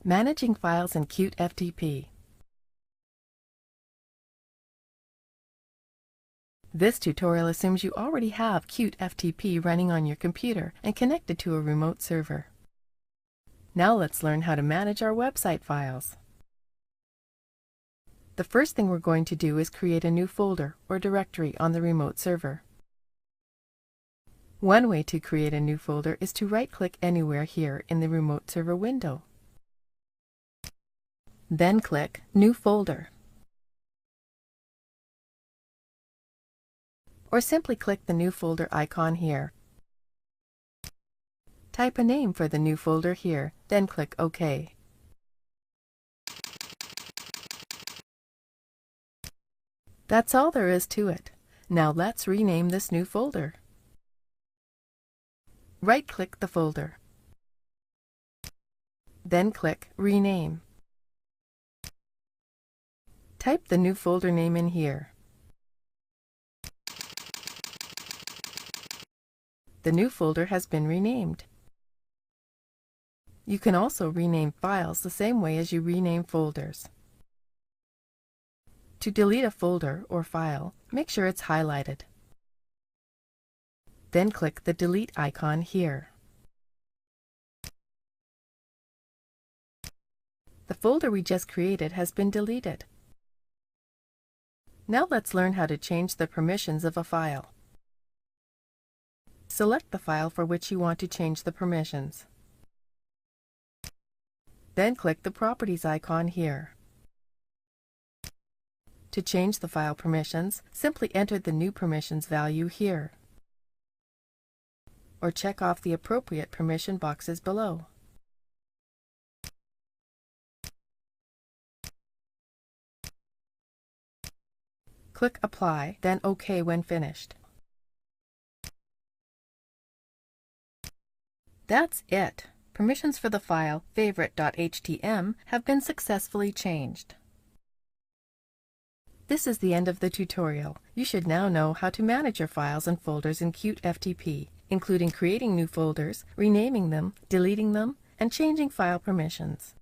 Managing files in CuteFTP. This tutorial assumes you already have CuteFTP running on your computer and connected to a remote server. Now let's learn how to manage our website files. The first thing we're going to do is create a new folder or directory on the remote server. One way to create a new folder is to right-click anywhere here in the remote server window. Then click New Folder. Or simply click the new folder icon here. Type a name for the new folder here, then click OK. That's all there is to it. Now let's rename this new folder. Right-click the folder. Then click Rename. Type the new folder name in here. The new folder has been renamed. You can also rename files the same way as you rename folders. To delete a folder or file, make sure it's highlighted. Then click the Delete icon here. The folder we just created has been deleted. Now let's learn how to change the permissions of a file. Select the file for which you want to change the permissions. Then click the Properties icon here. To change the file permissions, simply enter the new permissions value here, or check off the appropriate permission boxes below. Click Apply, then OK when finished. That's it. Permissions for the file favorite.htm have been successfully changed. This is the end of the tutorial. You should now know how to manage your files and folders in CuteFTP, including creating new folders, renaming them, deleting them, and changing file permissions.